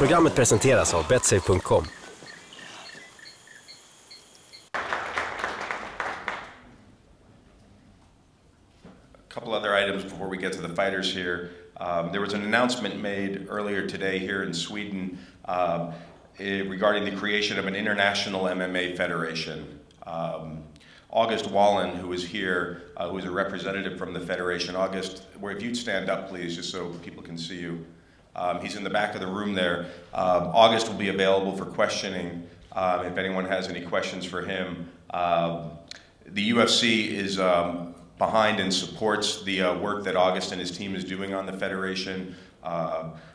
Programmet presenteras av betsafe.com. Couple other items before we get to the fighters here. There was an announcement made earlier today here in Sweden regarding the creation of an international MMA federation. August Wallen, who is here, who is a representative from the federation. August, if you'd stand up, please, just so people can see you. He's in the back of the room there. August will be available for questioning if anyone has any questions for him. The UFC is behind and supports the work that August and his team is doing on the federation.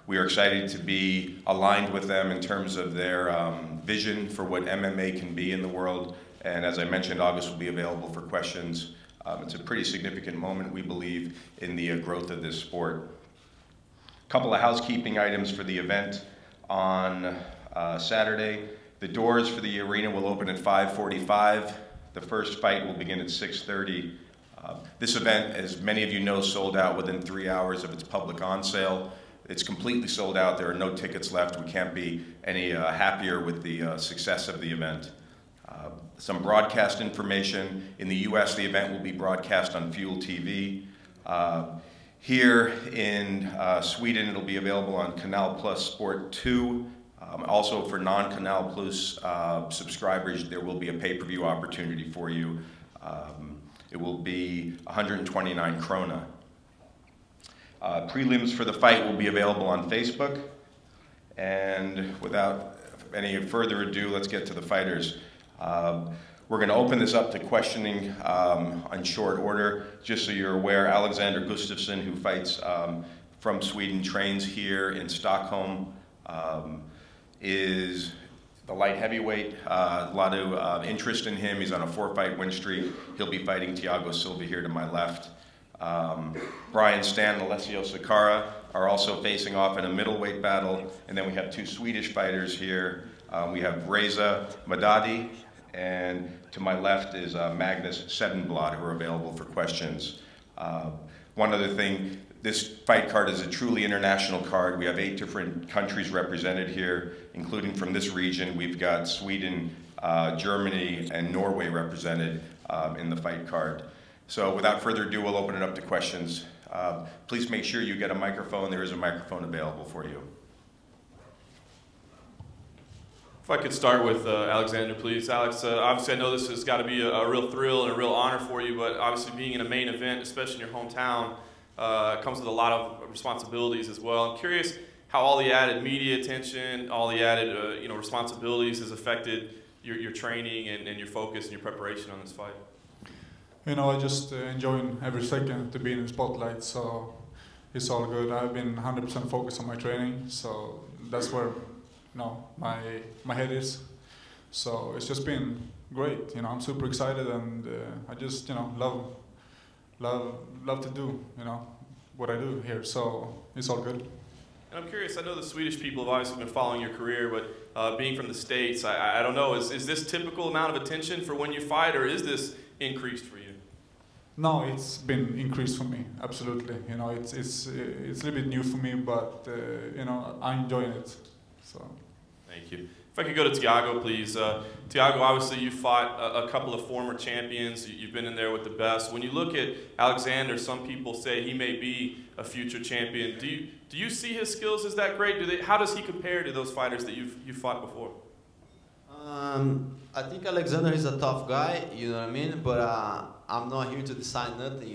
We are excited to be aligned with them in terms of their vision for what MMA can be in the world. And as I mentioned, August will be available for questions. It's a pretty significant moment, we believe, in the growth of this sport. A couple of housekeeping items for the event on Saturday. The doors for the arena will open at 5:45. The first fight will begin at 6:30. This event, as many of you know, sold out within 3 hours of its public on sale. It's completely sold out. There are no tickets left. We can't be any happier with the success of the event. Some broadcast information. In the US, the event will be broadcast on Fuel TV. Here in Sweden, it'll be available on Canal Plus Sport 2. Also for non-Canal Plus subscribers, there will be a pay-per-view opportunity for you. It will be 129 krona. Prelims for the fight will be available on Facebook. And without any further ado, let's get to the fighters. We're going to open this up to questioning in short order. Just so you're aware, Alexander Gustafsson, who fights from Sweden, trains here in Stockholm, is the light heavyweight. A lot of interest in him. He's on a 4-fight win streak. He'll be fighting Thiago Silva here to my left. Brian Stan and Alessio Sakara are also facing off in a middleweight battle. And then we have 2 Swedish fighters here. We have Reza Madadi, and to my left is Magnus Sedenblad, who are available for questions. One other thing, this fight card is a truly international card. We have 8 different countries represented here, including from this region. We've got Sweden, Germany, and Norway represented in the fight card. So without further ado, we'll open it up to questions. Please make sure you get a microphone. There is a microphone available for you. If I could start with Alexander, please. Alex, obviously I know this has got to be a real thrill and a real honor for you, but obviously being in a main event, especially in your hometown, comes with a lot of responsibilities as well. I'm curious how all the added media attention, all the added responsibilities has affected your training and your focus and your preparation on this fight. You know, I just enjoying every second to be in the spotlight, so it's all good. I've been 100% focused on my training, so that's where my head is. So it's just been great. I'm super excited, and I just love to do what I do here. So it's all good. And I'm curious. I know the Swedish people have obviously been following your career, but being from the States, I don't know. Is this typical amount of attention for when you fight, or is this increased for you? No, it's been increased for me. Absolutely. It's a little bit new for me, but I'm enjoying it. So. Thank you. If I could go to Thiago, please. Thiago, obviously you fought a couple of former champions. You've been in there with the best. When you look at Alexander, some people say he may be a future champion. Do you see his skills as that great? How does he compare to those fighters that you've fought before? I think Alexander is a tough guy, you know what I mean? But I'm not here to decide nothing,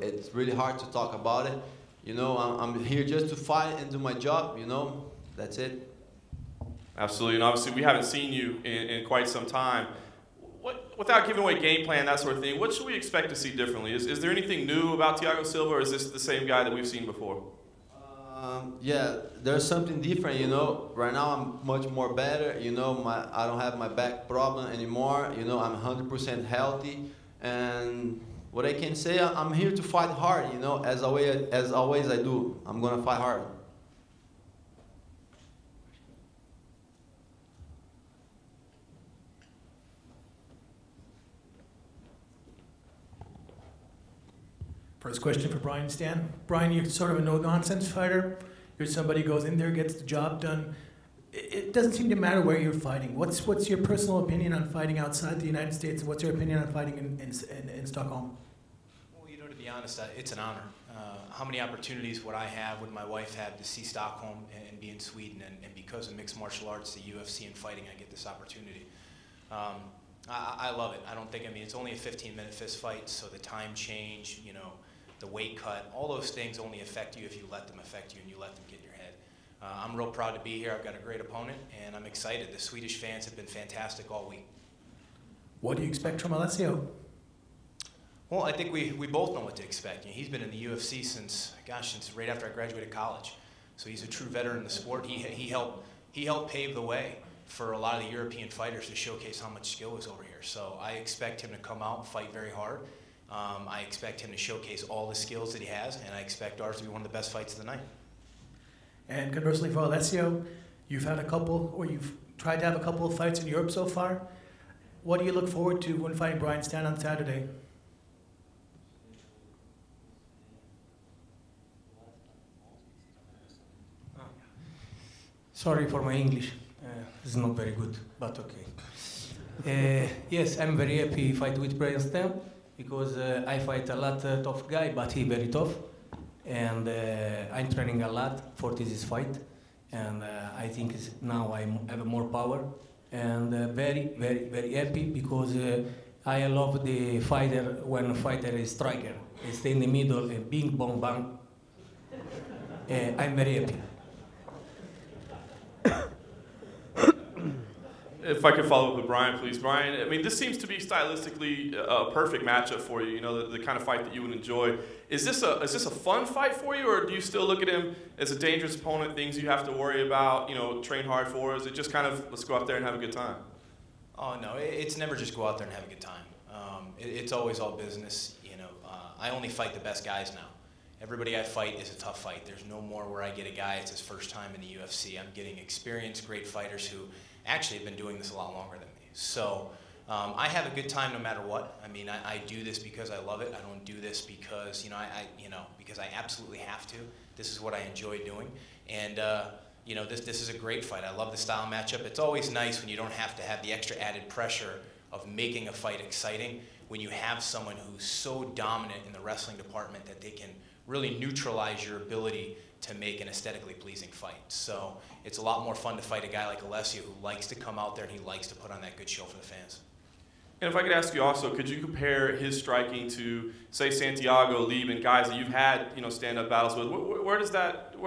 It's really hard to talk about it. I'm here just to fight and do my job, That's it. Absolutely, and obviously we haven't seen you in quite some time. Without giving away game plan, that sort of thing, what should we expect to see differently? Is there anything new about Thiago Silva, or is this the same guy that we've seen before? Yeah, there's something different, Right now I'm much more better, I don't have my back problem anymore, I'm 100% healthy. And what I can say, I'm here to fight hard, as always I do. I'm going to fight hard. First question for Brian Stan. Brian, you're sort of a no-nonsense fighter. You're somebody who goes in there, gets the job done. it doesn't seem to matter where you're fighting. What's your personal opinion on fighting outside the United States, and what's your opinion on fighting in Stockholm? Well, you know, to be honest, it's an honor. How many opportunities would I have, would my wife have, to see Stockholm and be in Sweden? And because of mixed martial arts, the UFC and fighting, I get this opportunity. I love it. I don't think, I mean, it's only a 15-minute fist fight, so the time change, you know, the weight cut, all those things only affect you if you let them affect you and you let them get in your head. I'm real proud to be here. I've got a great opponent, and I'm excited. The Swedish fans have been fantastic all week. What do you expect from Alessio? Well, I think we both know what to expect. You know, he's been in the UFC since right after I graduated college. So he's a true veteran in the sport. He helped pave the way for a lot of the European fighters to showcase how much skill is over here. So I expect him to come out and fight very hard. I expect him to showcase all the skills that he has, and I expect ours to be one of the best fights of the night. And conversely for Alessio, you've had a couple, or you've tried to have a couple of fights in Europe so far. What do you look forward to when fighting Brian Stann on Saturday? Sorry for my English. It's not very good, but okay. Yes, I'm very happy to fight with Brian Stann because I fight a lot tough guy, but he very tough. And I'm training a lot for this fight. And I think now I have more power. And very, very, very happy because I love the fighter when a fighter is striker. He stay in the middle and bing, bong, bang. I'm very happy. If I could follow up with Brian, please. Brian, I mean, this seems to be stylistically a perfect matchup for you, you know, the kind of fight that you would enjoy. Is this a fun fight for you, or do you still look at him as a dangerous opponent, things you have to worry about, you know, train hard for? Is it just kind of, let's go out there and have a good time? Oh, no, it's never just go out there and have a good time. It's always all business, you know. I only fight the best guys now. Everybody I fight is a tough fight. There's no more where I get a guy, it's his first time in the UFC. I'm getting experienced, great fighters who actually have been doing this a lot longer than me. So I have a good time no matter what. I mean, I do this because I love it. I don't do this because, you know, because I absolutely have to. This is what I enjoy doing. And, you know, this is a great fight. I love the style matchup. It's always nice when you don't have to have the extra added pressure of making a fight exciting when you have someone who's so dominant in the wrestling department that they can really neutralize your ability to make an aesthetically pleasing fight. So it's a lot more fun to fight a guy like Alessio who likes to come out there and he likes to put on that good show for the fans. And if I could ask you also, could you compare his striking to, say, Santiago, Lieb, and guys that you've had, you know, stand-up battles with? Where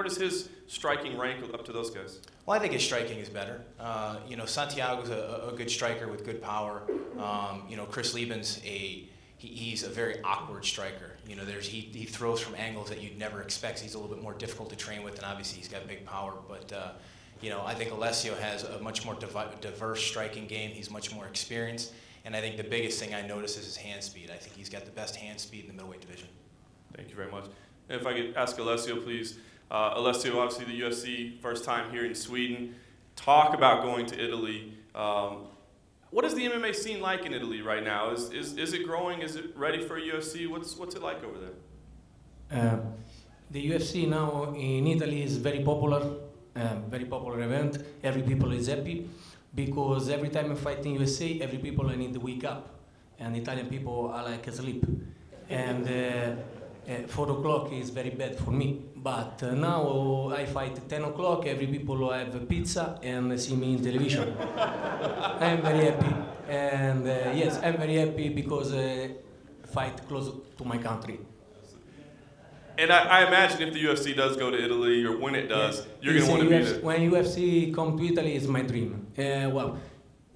does his striking rank up to those guys? Well, I think his striking is better. You know, Santiago's a good striker with good power. You know, Chris Lieben's he's a very awkward striker. You know, he throws from angles that you'd never expect. He's a little bit more difficult to train with, and obviously he's got big power. But you know, I think Alessio has a much more diverse striking game. He's much more experienced, and I think the biggest thing I notice is his hand speed. I think he's got the best hand speed in the middleweight division. Thank you very much. And if I could ask Alessio, please. Alessio, obviously the UFC, first time here in Sweden. Talk about going to Italy. What is the MMA scene like in Italy right now? Is it growing? Is it ready for UFC? What's it like over there? The UFC now in Italy is very popular event. Every people is happy because every time I fight in USA, every people I need to wake up, and Italian people are like asleep, and 4 o'clock is very bad for me. But now I fight at 10 o'clock, every people have pizza and see me in television. I'm very happy. And yes, I'm very happy because I fight close to my country. And I imagine if the UFC does go to Italy, or when it does, yes, you're going to want to be there. When UFC come to Italy, it's my dream. Well,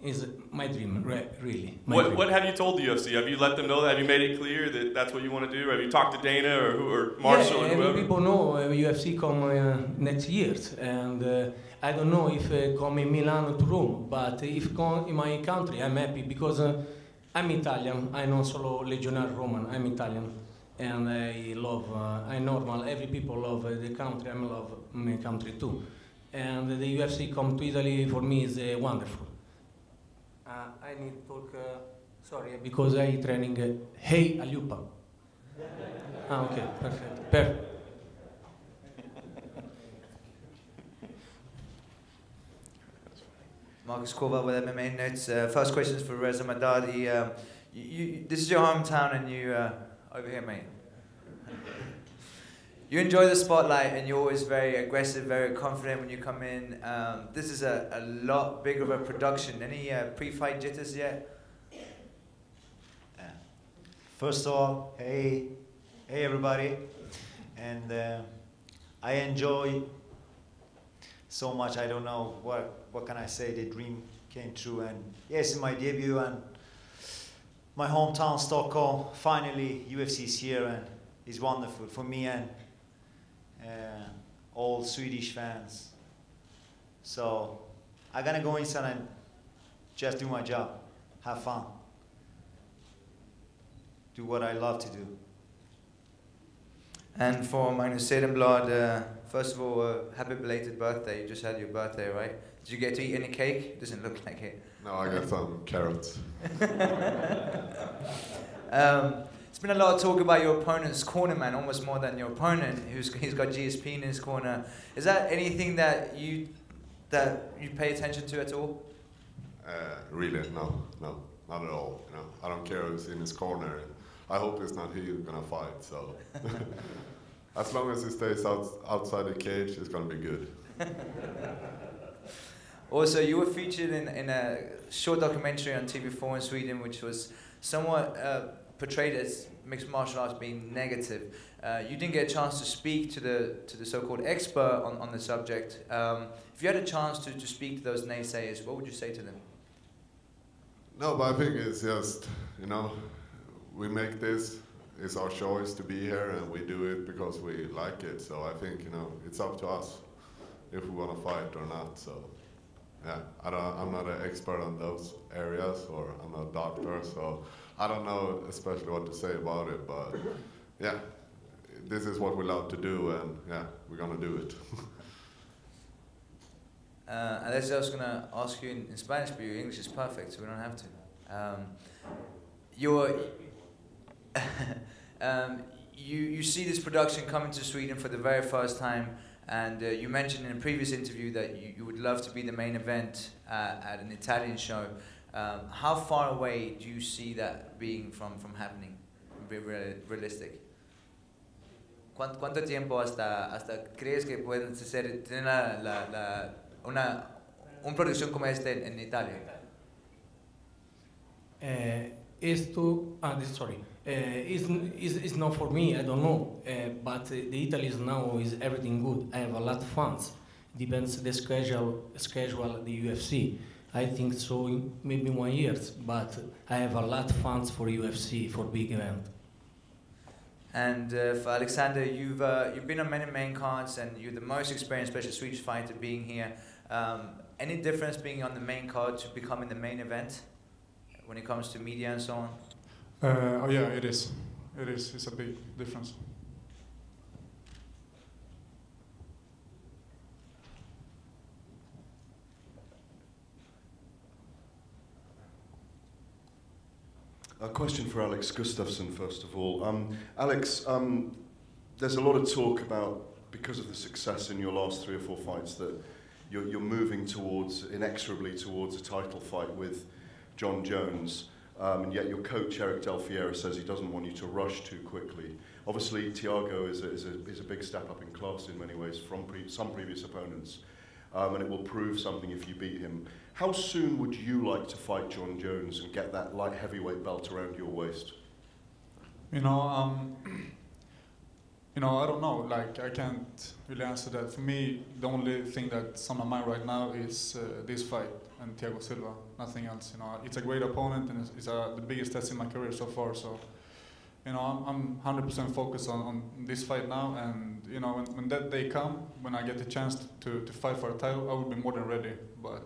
it's my dream, really. What have you told the UFC? Have you let them know that? Have you made it clear that that's what you want to do? Have you talked to Dana or Marshall or whoever? People know UFC come next year, and I don't know if come in Milan to Rome, but if come in my country, I'm happy because I'm Italian. I'm not solo legionnaire Roman. I'm Italian, and I love. I normal. Every people love the country. I love my country too, and the UFC come to Italy for me is wonderful. I need to talk, sorry, because I training, hey, Aliupa. Okay, perfect. Marcus Corval with MMA Notes. First question is for Reza Madadi. This is your hometown, and you over here, mate. You enjoy the spotlight, and you're always very aggressive, very confident when you come in. This is a lot bigger of a production. Any pre-fight jitters yet? First of all, hey everybody, and I enjoy so much. I don't know what can I say. The dream came true, and yes, in my debut and my hometown Stockholm. Finally, UFC is here, and it's wonderful for me and all Swedish fans. So I'm gonna go inside and just do my job, have fun, do what I love to do. And for Magnus Cedenblad, first of all, happy belated birthday. You just had your birthday, right? Did you get to eat any cake? Doesn't look like it. No, I got some carrots. It's been a lot of talk about your opponent's corner, man, almost more than your opponent, he's got GSP in his corner. Is that anything that you pay attention to at all? Really, no, not at all. You know, I don't care who's in his corner. I hope it's not he who's gonna fight. So, as long as he stays outside the cage, it's gonna be good. Also, you were featured in a short documentary on TV4 in Sweden, which was somewhat portrayed as mixed martial arts being negative. You didn't get a chance to speak to the so-called expert on the subject. If you had a chance to speak to those naysayers, what would you say to them? No, but I think it's just, you know, we make this, it's our choice to be here, and we do it because we like it. So I think, you know, it's up to us if we want to fight or not. So yeah, I'm not an expert on those areas, or I'm not a doctor, so I don't know especially what to say about it. But yeah, this is what we love to do, and yeah, we're gonna do it. Unless I was gonna ask you in Spanish, but your English is perfect, so we don't have to. You see this production coming to Sweden for the very first time, and you mentioned in a previous interview that you would love to be the main event at an Italian show. How far away do you see that being from happening? Be realistic. ¿Cuánto tiempo hasta crees que pueden tener una producción como esta en Italia? It's not for me, I don't know. But the Italy's now is everything good. I have a lot of fans. Depends the schedule the UFC. I think so in maybe 1 year, but I have a lot of fans for UFC, for big event. And for Alexander, you've been on many main cards, and you're the most experienced, especially Swedish fighter, being here. Any difference being on the main card to becoming the main event when it comes to media and so on? Oh yeah, it is. It is. It's a big difference. A question for Alex Gustafsson, first of all. Alex, there's a lot of talk about, because of the success in your last 3 or 4 fights, that you're moving inexorably towards a title fight with John Jones. And yet your coach, Eric Del Fiera, says he doesn't want you to rush too quickly. Obviously, Thiago is a big step up in class in many ways from some previous opponents. And it will prove something if you beat him. How soon would you like to fight John Jones and get that light heavyweight belt around your waist? I don't know. Like, I can't really answer that. For me, the only thing that's on my mind right now is this fight and Thiago Silva. Nothing else. It's a great opponent, and it's the biggest test in my career so far. So, I'm 100% focused on this fight now. And when that day comes, when I get the chance to fight for a title, I will be more than ready. But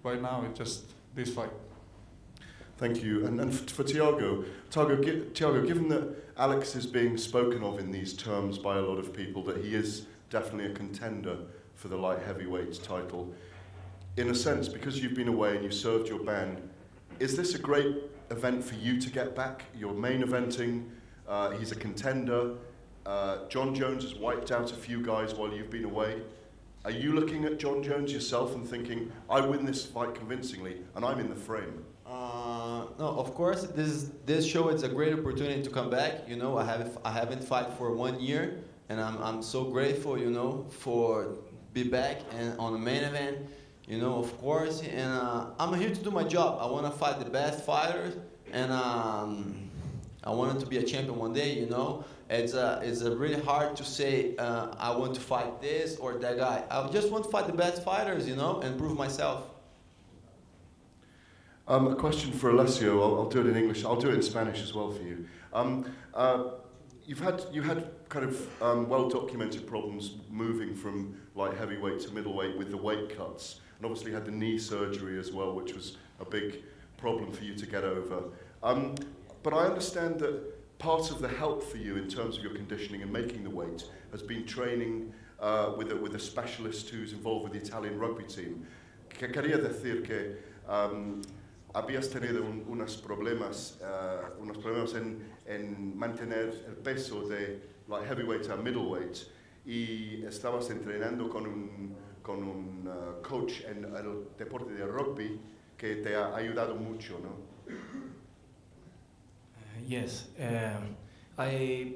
right now, it's just this fight. Thank you. And for Thiago, given that Alex is being spoken of in these terms by a lot of people, that he is definitely a contender for the light heavyweight title, in a sense, because you've been away and you served your ban, is this a great event for you to get back? You're main eventing, he's a contender. John Jones has wiped out a few guys while you've been away. Are you looking at John Jones yourself and thinking, I win this fight convincingly, and I'm in the frame? No, of course, this show is a great opportunity to come back. You know, I haven't fought for 1 year, and I'm so grateful, you know, for be back and on the main event. You know, of course, and I'm here to do my job. I want to fight the best fighters, and I wanted to be a champion one day. You know, it's really hard to say I want to fight this or that guy. I just want to fight the best fighters, you know, and prove myself. A question for Alessio. I'll do it in English. I'll do it in Spanish as well for you. You had kind of well-documented problems moving from light heavyweight to middleweight with the weight cuts, and obviously had the knee surgery as well, which was a big problem for you to get over. But I understand that part of the help for you in terms of your conditioning and making the weight has been training with a specialist who's involved with the Italian rugby team. Quería decir que habías tenido unos problemas en mantener el peso de like heavyweight a middleweight y estabas entrenando con un coach en el deporte de rugby que te ha ayudado mucho, ¿no? Yes.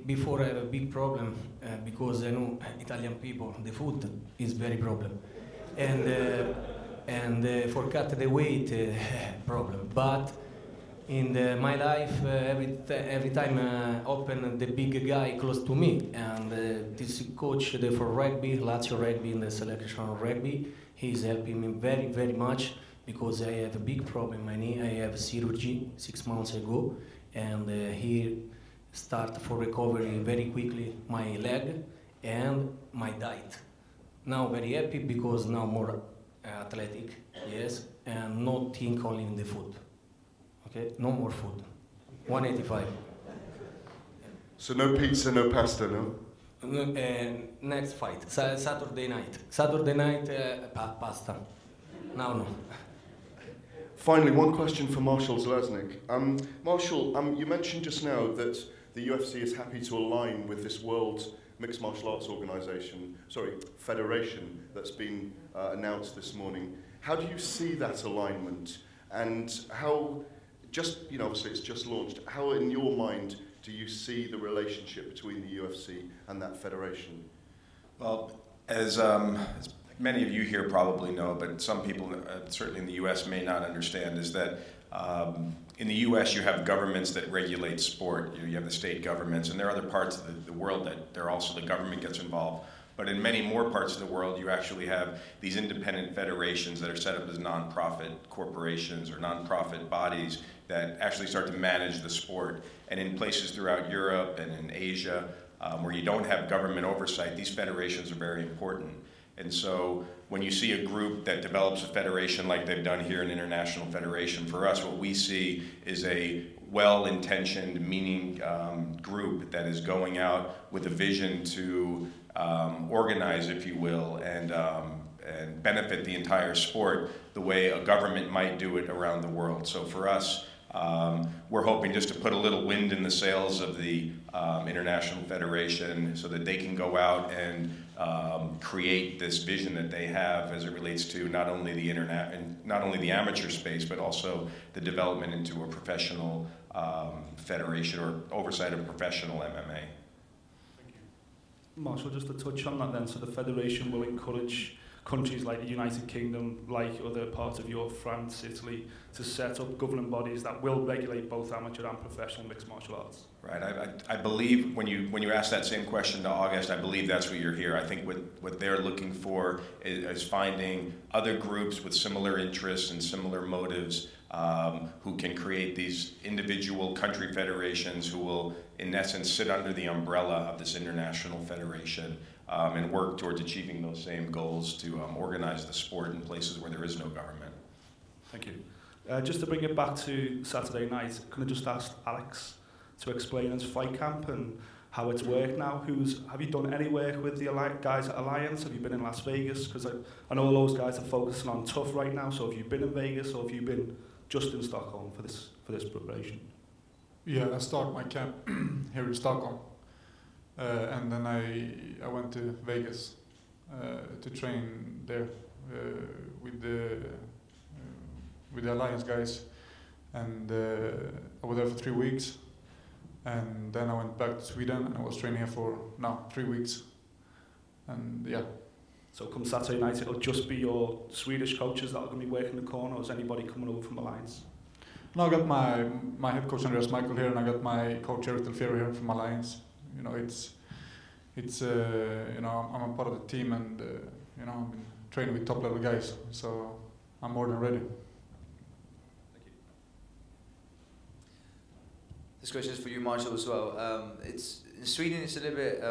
Before I have a big problem because I know Italian people, the food is very problem. And for cut the weight problem, but in my life every time open the big guy close to me, and this coach for rugby, Lazio rugby, in the selection of rugby, he's helping me very much because I have a big problem in my knee. I have surgery 6 months ago, and he start for recovery very quickly my leg and my diet. Now very happy because now more athletic, yes, and not think only in the food. Okay, no more food. 185. So no pizza, no pasta, no? Next fight, Saturday night. Saturday night, pasta. Now no. Finally, one question for Marshall Zalaznik. Marshall, you mentioned just now that the UFC is happy to align with this World Mixed Martial Arts Federation that's been announced this morning. How do you see that alignment, and how, obviously it's just launched, how in your mind do you see the relationship between the UFC and that federation? Well, as many of you here probably know, but some people, certainly in the US, may not understand, is that in the US you have governments that regulate sport. You have the state governments, and there are other parts of the world that the government gets involved. But in many more parts of the world, you actually have these independent federations that are set up as nonprofit corporations or nonprofit bodies that actually start to manage the sport. And in places throughout Europe and in Asia, where you don't have government oversight, these federations are very important. And so when you see a group that develops a federation like they've done here, an international federation, for us what we see is a well-intentioned, meaning group that is going out with a vision to organize, if you will, and benefit the entire sport the way a government might do it around the world. So for us, we're hoping just to put a little wind in the sails of the International Federation so that they can go out and create this vision that they have as it relates to not only the amateur space, but also the development into a professional federation or oversight of professional MMA. Marshall, just to touch on that then, so the Federation will encourage countries like the United Kingdom, like other parts of Europe, France, Italy, to set up governing bodies that will regulate both amateur and professional mixed martial arts. Right. I believe when you ask that same question to August, I believe that's what you're here. I think what they're looking for is finding other groups with similar interests and similar motives who can create these individual country federations who will, in essence, sit under the umbrella of this international federation and work towards achieving those same goals to organize the sport in places where there is no government. Thank you. Just to bring it back to Saturday night, can I just ask Alex to explain his fight camp and how it's worked now? Have you done any work with the guys at Alliance? Have you been in Las Vegas? Because I know those guys are focusing on tough right now, so have you been in Vegas or have you been just in Stockholm for this preparation? Yeah, I started my camp here in Stockholm, and then I went to Vegas to train there with the Alliance guys, and I was there for 3 weeks, and then I went back to Sweden and I was training here for now 3 weeks, and yeah. So come Saturday night, it'll just be your Swedish coaches that are going to be working the corner, or is anybody coming over from Alliance? No, I got my head coach Andreas Michael here, and I got my coach Eric Delfero here from Alliance. You know, it's you know, I'm a part of the team, and you know, I've been training with top level guys, so I'm more than ready. Thank you. This question is for you, Marshall, as well. It's in Sweden. It's a little bit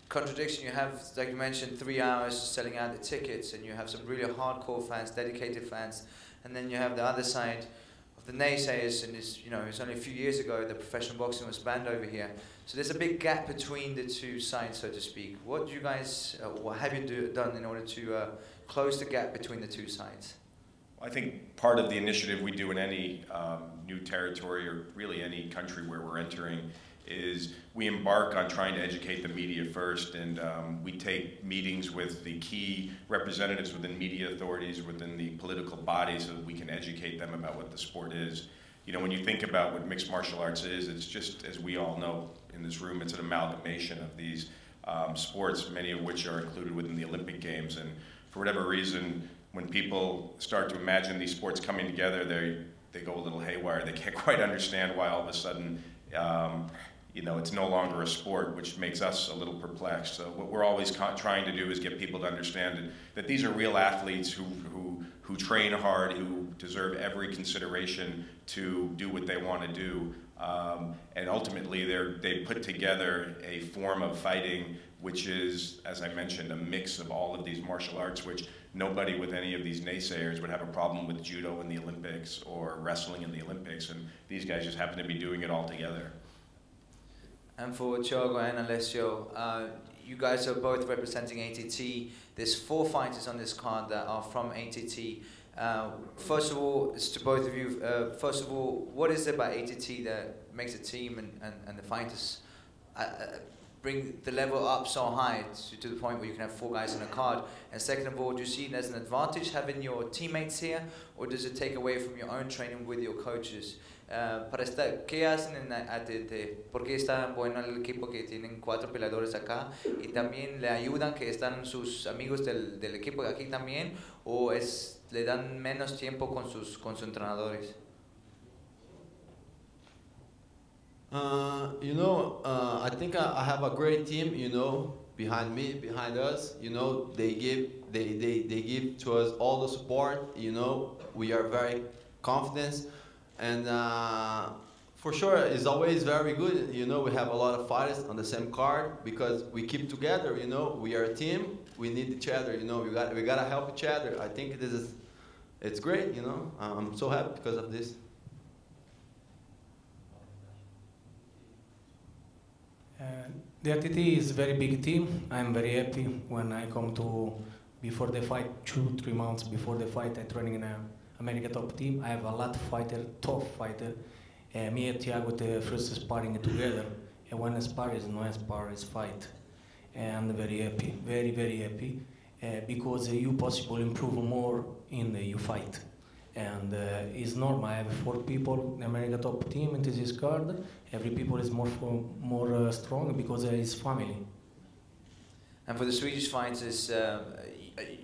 contradiction. You have, like you mentioned, 3 hours selling out the tickets, and you have some really hardcore fans, dedicated fans, and then you have the other side of the naysayers. And it's, you know, it's only a few years ago that professional boxing was banned over here. So there's a big gap between the two sides, so to speak. What do you guys, what have you done in order to close the gap between the two sides? I think part of the initiative we do in any new territory, or really any country where we're entering, is we embark on trying to educate the media first, and we take meetings with the key representatives within media authorities, within the political bodies, so that we can educate them about what the sport is. You know, when you think about what mixed martial arts is, it's just, as we all know in this room, it's an amalgamation of these sports, many of which are included within the Olympic Games. And for whatever reason, when people start to imagine these sports coming together, they go a little haywire. They can't quite understand why all of a sudden you know, it's no longer a sport, which makes us a little perplexed. So what we're always trying to do is get people to understand that these are real athletes who train hard, who deserve every consideration to do what they want to do. And ultimately, they put together a form of fighting which is, as I mentioned, a mix of all of these martial arts, which nobody with any of these naysayers would have a problem with judo in the Olympics or wrestling in the Olympics. And these guys just happen to be doing it all together. And for Thiago and Alessio, you guys are both representing ATT. There's 4 fighters on this card that are from ATT. First of all, it's to both of you. First of all, what is it about ATT that makes a team and the fighters bring the level up so high to the point where you can have 4 guys in a card? And second of all, do you see it as an advantage having your teammates here, or does it take away from your own training with your coaches? ¿Qué hacen en ATT? ¿Por qué está bueno el equipo que tienen 4 peleadores acá? ¿Y también le ayudan que están sus amigos del equipo aquí también? ¿O le dan menos tiempo con sus entrenadores? You know, I think I have a great team, you know, behind me, behind us. You know, they give to us all the support. You know, we are very confident. And for sure, it's always very good. You know, we have a lot of fighters on the same card because we keep together. You know, we are a team. We need each other. You know, we gotta help each other. I think it's great. You know, I'm so happy because of this. The ATT is a very big team. I'm very happy when I come to before the fight, 2-3 months before the fight. I'm training in a America top team. I have a lot of fighter, tough fighter. Me and Thiago the first sparring together. And when I spar is no spar is fight. And I'm very happy, very happy, because you possible improve more in you fight. And it's normal. I have 4 people, the America top team into this card. Every people is more strong because it's family. And for the Swedish fighters,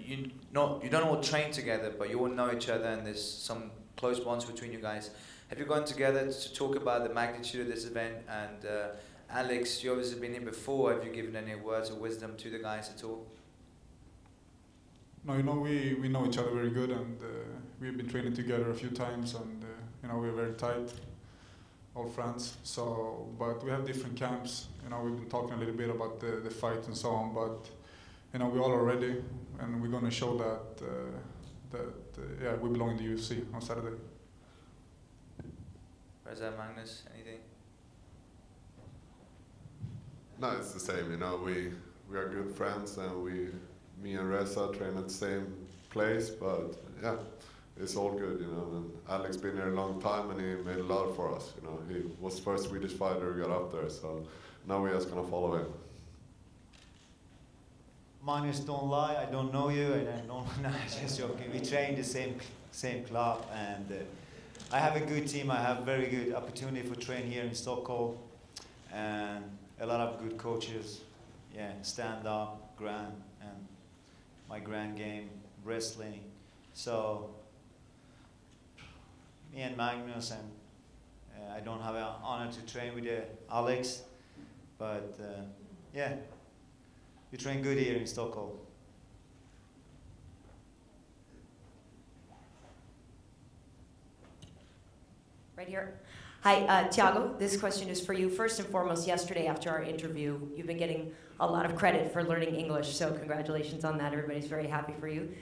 you don't all train together, but you all know each other, and there's some close bonds between you guys. Have you gone together to talk about the magnitude of this event? And Alex, you obviously been here before. Have you given any words of wisdom to the guys at all? No, you know, we know each other very good, and we've been training together a few times, and you know, we're very tight, all friends. So, but we have different camps. You know, we've been talking a little bit about the fight and so on, but you know, we all are ready, and we're going to show that yeah, we belong in the UFC on Saturday. Reza, Magnus, anything? No, it's the same. You know, we are good friends, and me and Reza train at the same place. But yeah, it's all good. You know, and Alex been here a long time, and he made a lot for us. You know, he was the first Swedish fighter who got up there, so now we're just gonna follow him. Magnus, don't lie, I don't know you, and I don't, no, just joking. We train the same club, and I have a good team. I have very good opportunity for train here in Stockholm, and a lot of good coaches. Yeah, stand up, grand, and my grand game, wrestling. So me and Magnus, and I don't have an honor to train with Alex, but yeah. We train good here in Stockholm. Right here. Hi, Thiago, this question is for you. First and foremost, yesterday after our interview, you've been getting a lot of credit for learning English, so congratulations on that. Everybody's very happy for you.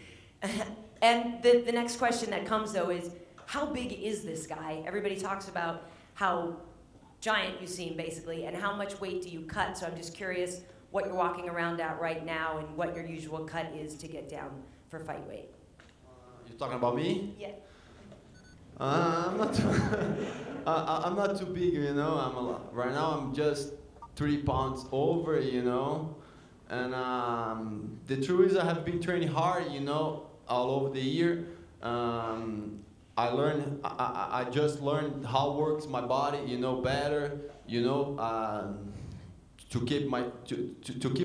And the next question that comes, though, is how big is this guy? Everybody talks about how giant you seem, basically, and how much weight do you cut? So I'm just curious what you're walking around at right now and what your usual cut is to get down for fight weight. You're talking about me? Yeah. I'm not too, I'm not too big, you know. Right now I'm just 3 pounds over, you know. And the truth is I have been training hard, you know, all over the year. I just learned how works my body, you know, better, you know, to keep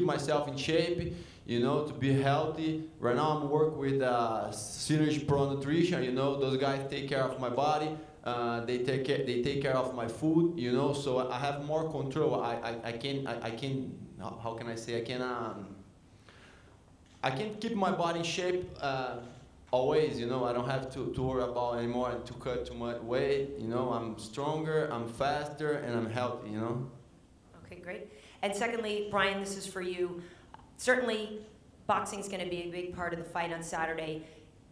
myself in shape, you know, to be healthy. Right now I'm working with Synergy Pro Nutrition, you know, those guys take care of my body, they take care of my food, you know, so I have more control. I can how can I say, I can keep my body in shape always, you know. I don't have to worry about anymore to cut too much weight, you know. I'm stronger, I'm faster, and I'm healthy, you know. Okay, great. And secondly, Brian, this is for you. Certainly, boxing is going to be a big part of the fight on Saturday.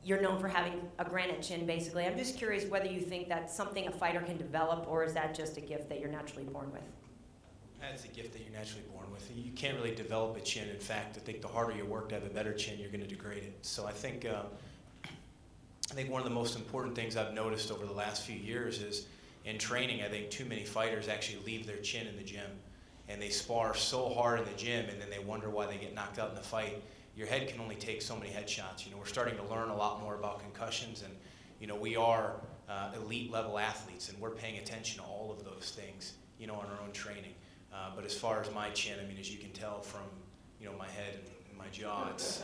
You're known for having a granite chin, basically. I'm just curious whether you think that's something a fighter can develop, or is that just a gift that you're naturally born with? That's a gift that you're naturally born with. You can't really develop a chin. In fact, I think the harder you work to have a better chin, you're going to degrade it. So I think one of the most important things I've noticed over the last few years is in training, I think too many fighters actually leave their chin in the gym. And they spar so hard in the gym, and then they wonder why they get knocked out in the fight. Your head can only take so many headshots. You know, we're starting to learn a lot more about concussions, and you know, we are elite level athletes, and we're paying attention to all of those things, you know, in our own training. But as far as my chin, I mean, as you can tell from, you know, my head and my jaw, it's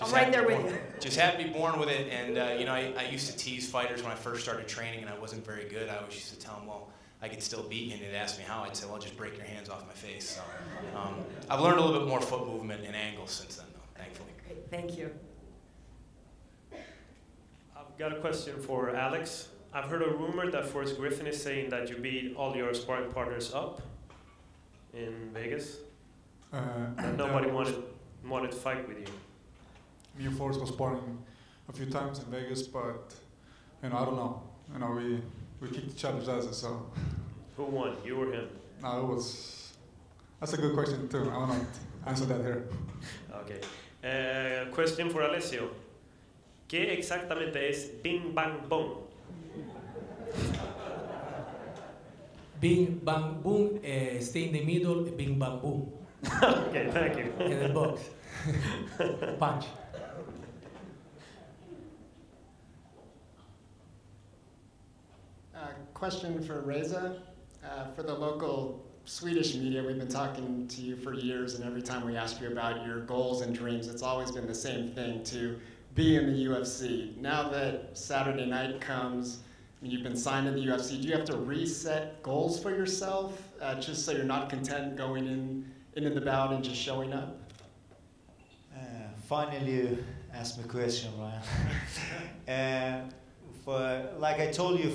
I'm right there with you. Just have to be born with it. And you know, I used to tease fighters when I first started training, and I wasn't very good. I always used to tell them, well, I could still beat you, and they'd ask me how. I'd say, well, just break your hands off my face. So I've learned a little bit more foot movement and angles since then, though, thankfully. Great, thank you. I've got a question for Alex. I've heard a rumor that Forrest Griffin is saying that you beat all your sparring partners up in Vegas. And nobody wanted to fight with you. Me and Forrest was sparring a few times in Vegas, but you know, I don't know. You know, we kicked each other's asses, so. Who won, you or him? No, it was. That's a good question too. I will not answer that here. Okay. Question for Alessio. ¿Qué exactamente es Bing Bang Boom? Bing Bang Boom, stay in the middle, Bing Bang Boom. Okay, thank you. In the box. Punch. Question for Reza. For the local Swedish media, we've been talking to you for years, and every time we ask you about your goals and dreams, it's always been the same thing, to be in the UFC. Now that Saturday night comes, I mean, you've been signed to the UFC, do you have to reset goals for yourself, just so you're not content going in the bout and just showing up? Finally, you asked me a question, Ryan. Like I told you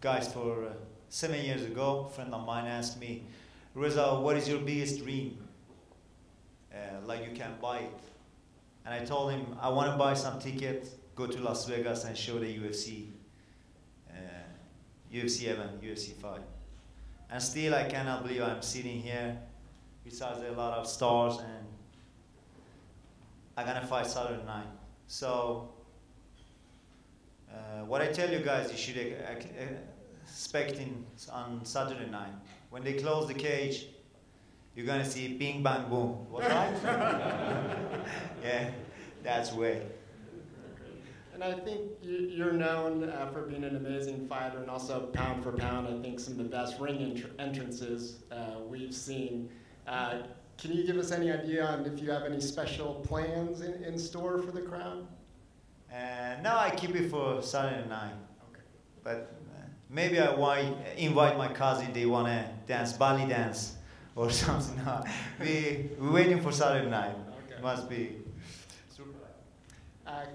guys, for 7 years ago, a friend of mine asked me, Reza, what is your biggest dream? Like you can buy it. And I told him, I want to buy some tickets, go to Las Vegas and show the UFC event, UFC fight. And still I cannot believe I'm sitting here besides a lot of stars, and I'm gonna fight Saturday night. So what I tell you guys, you should expect on Saturday night. When they close the cage, you're gonna see bing bang boom. What, right? Yeah, that's way. And I think you're known for being an amazing fighter and also pound for pound, I think some of the best ring entrances we've seen. Can you give us any idea on if you have any special plans in store for the crowd? No, I keep it for Saturday night. Okay. But maybe I might invite my cousin, they want to dance, belly dance or something. No, we're waiting for Saturday night. Okay. Must be.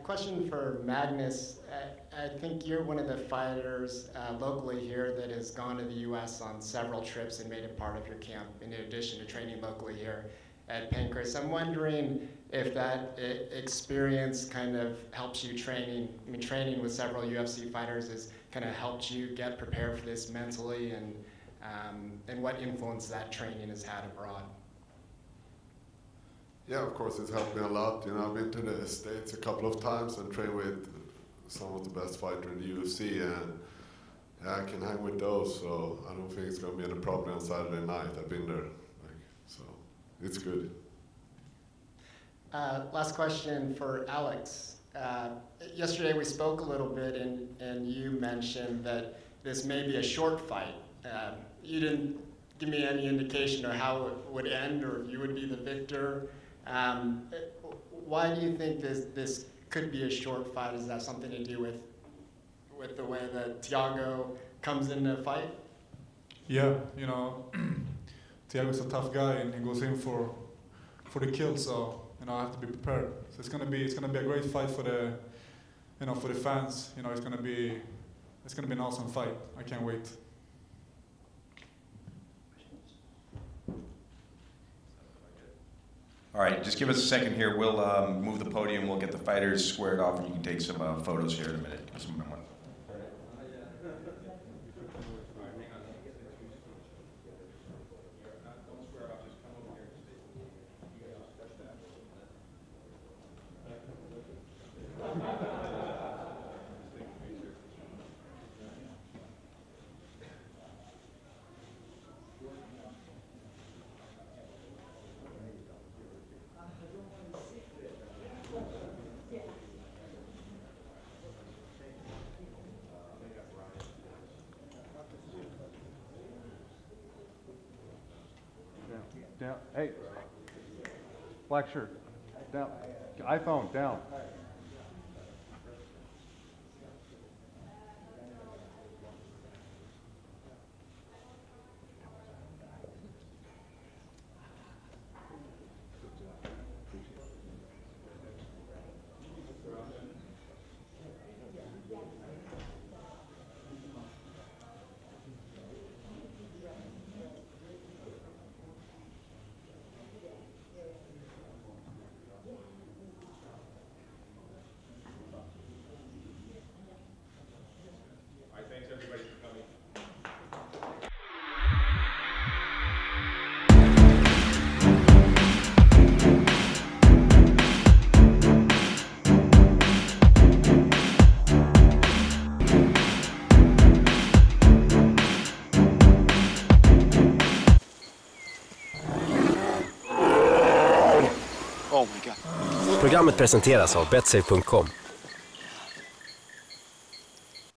Question for Magnus. I think you're one of the fighters locally here that has gone to the U.S. on several trips and made it part of your camp, in addition to training locally here at Pancras. I'm wondering if that experience kind of helps you training with several UFC fighters has kind of helped you get prepared for this mentally, and what influence that training has had abroad. Yeah, of course, it's helped me a lot. You know, I've been to the States a couple of times and trained with some of the best fighters in the UFC, and yeah, I can hang with those, so I don't think it's going to be any problem on Saturday night. I've been there, so it's good. Last question for Alex. Yesterday we spoke a little bit, and you mentioned that this may be a short fight. You didn't give me any indication of how it would end or if you would be the victor. Why do you think this could be a short fight? Is that something to do with the way that Thiago comes in the fight? Yeah, you know, Thiago's a tough guy and he goes in for the kill, so you know I have to be prepared. So it's gonna be a great fight for the fans. You know, it's gonna be an awesome fight. I can't wait. All right, just give us a second here. We'll move the podium. We'll get the fighters squared off, and you can take some photos here in a minute. Down. Hey, black shirt. Down. iPhone, down. Programmet presenteras av betsafe.com.